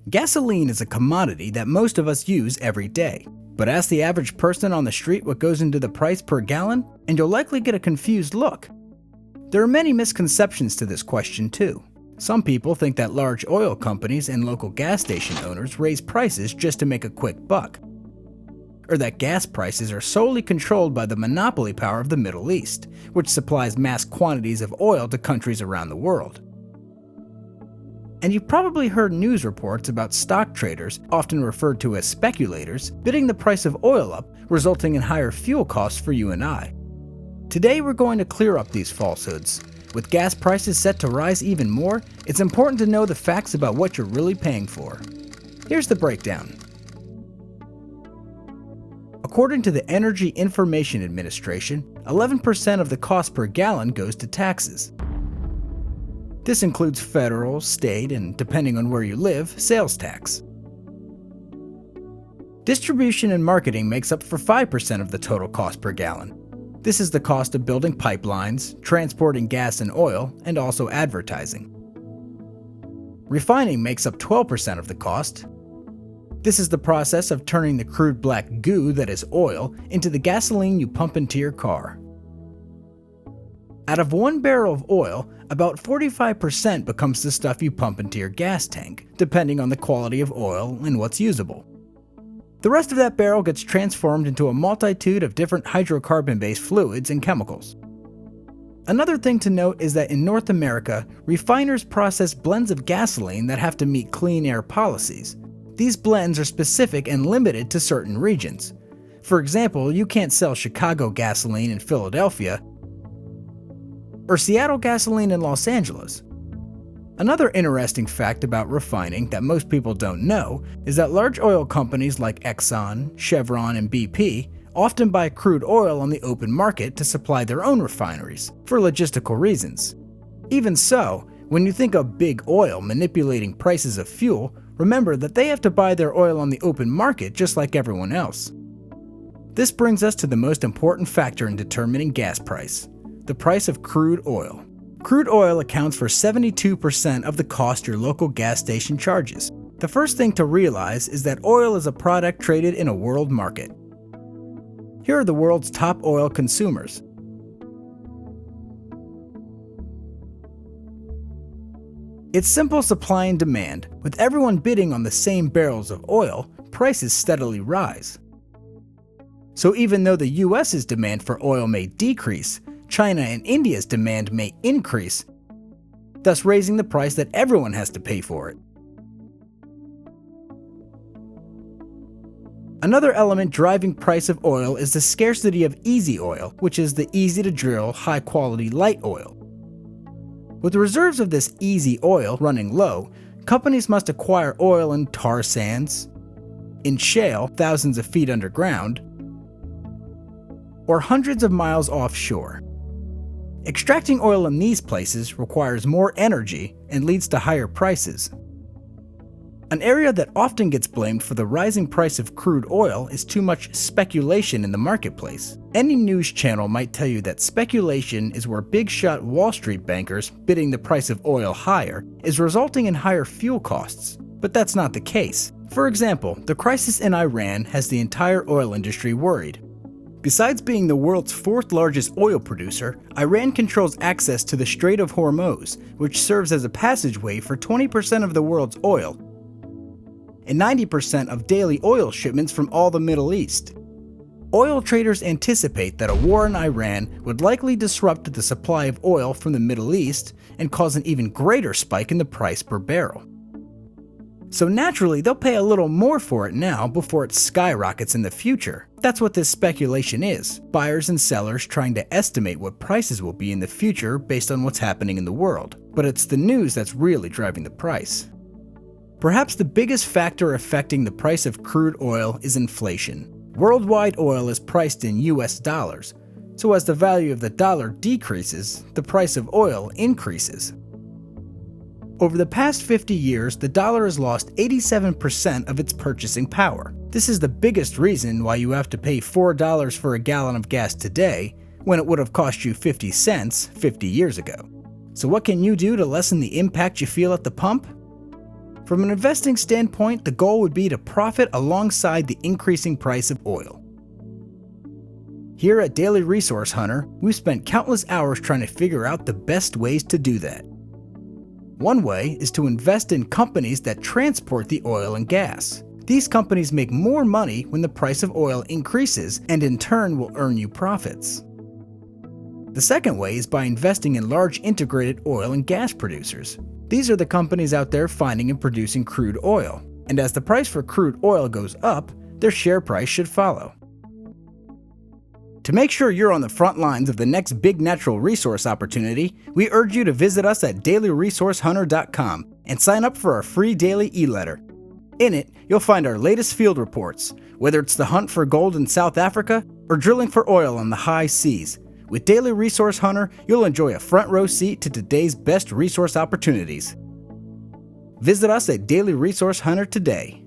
Gasoline is a commodity that most of us use every day. But ask the average person on the street what goes into the price per gallon, and you'll likely get a confused look. There are many misconceptions to this question too. Some people think that large oil companies and local gas station owners raise prices just to make a quick buck, or that gas prices are solely controlled by the monopoly power of the Middle East, which supplies mass quantities of oil to countries around the world. And you've probably heard news reports about stock traders, often referred to as speculators, bidding the price of oil up, resulting in higher fuel costs for you and I. Today we're going to clear up these falsehoods. With gas prices set to rise even more, it's important to know the facts about what you're really paying for. Here's the breakdown. According to the Energy Information Administration, 11% of the cost per gallon goes to taxes. This includes federal, state, and depending on where you live, sales tax. Distribution and marketing makes up for 5% of the total cost per gallon. This is the cost of building pipelines, transporting gas and oil, and also advertising. Refining makes up 12% of the cost. This is the process of turning the crude black goo that is oil into the gasoline you pump into your car. Out of 1 barrel of oil, about 45% becomes the stuff you pump into your gas tank, depending on the quality of oil and what's usable. The rest of that barrel gets transformed into a multitude of different hydrocarbon-based fluids and chemicals. Another thing to note is that in North America, refiners process blends of gasoline that have to meet clean air policies. These blends are specific and limited to certain regions. For example, you can't sell Chicago gasoline in Philadelphia or Seattle gasoline in Los Angeles. Another interesting fact about refining that most people don't know is that large oil companies like Exxon, Chevron, and BP often buy crude oil on the open market to supply their own refineries, for logistical reasons. Even so, when you think of big oil manipulating prices of fuel, remember that they have to buy their oil on the open market just like everyone else. This brings us to the most important factor in determining gas price: the price of crude oil. Crude oil accounts for 72% of the cost your local gas station charges. The first thing to realize is that oil is a product traded in a world market. Here are the world's top oil consumers. It's simple supply and demand. With everyone bidding on the same barrels of oil, prices steadily rise. So even though the US's demand for oil may decrease, China and India's demand may increase, thus raising the price that everyone has to pay for it. Another element driving price of oil is the scarcity of easy oil, which is the easy-to-drill, high-quality light oil. With the reserves of this easy oil running low, companies must acquire oil in tar sands, in shale thousands of feet underground, or hundreds of miles offshore. Extracting oil in these places requires more energy and leads to higher prices. An area that often gets blamed for the rising price of crude oil is too much speculation in the marketplace. Any news channel might tell you that speculation is where big-shot Wall Street bankers bidding the price of oil higher is resulting in higher fuel costs, but that's not the case. For example, the crisis in Iran has the entire oil industry worried. Besides being the world's 4th largest oil producer, Iran controls access to the Strait of Hormuz, which serves as a passageway for 20% of the world's oil and 90% of daily oil shipments from all the Middle East. Oil traders anticipate that a war in Iran would likely disrupt the supply of oil from the Middle East and cause an even greater spike in the price per barrel. So naturally, they'll pay a little more for it now before it skyrockets in the future. That's what this speculation is: buyers and sellers trying to estimate what prices will be in the future based on what's happening in the world. But it's the news that's really driving the price. Perhaps the biggest factor affecting the price of crude oil is inflation. Worldwide oil is priced in US dollars, so as the value of the dollar decreases, the price of oil increases. Over the past 50 years, the dollar has lost 87% of its purchasing power. This is the biggest reason why you have to pay $4 for a gallon of gas today, when it would have cost you 50 cents 50 years ago. So what can you do to lessen the impact you feel at the pump? From an investing standpoint, the goal would be to profit alongside the increasing price of oil. Here at Daily Resource Hunter, we've spent countless hours trying to figure out the best ways to do that. One way is to invest in companies that transport the oil and gas. These companies make more money when the price of oil increases and in turn will earn you profits. The second way is by investing in large integrated oil and gas producers. These are the companies out there finding and producing crude oil, and as the price for crude oil goes up, their share price should follow. To make sure you're on the front lines of the next big natural resource opportunity, we urge you to visit us at dailyresourcehunter.com and sign up for our free daily e-letter. In it, you'll find our latest field reports, whether it's the hunt for gold in South Africa or drilling for oil on the high seas. With Daily Resource Hunter, you'll enjoy a front row seat to today's best resource opportunities. Visit us at Daily Resource Hunter today.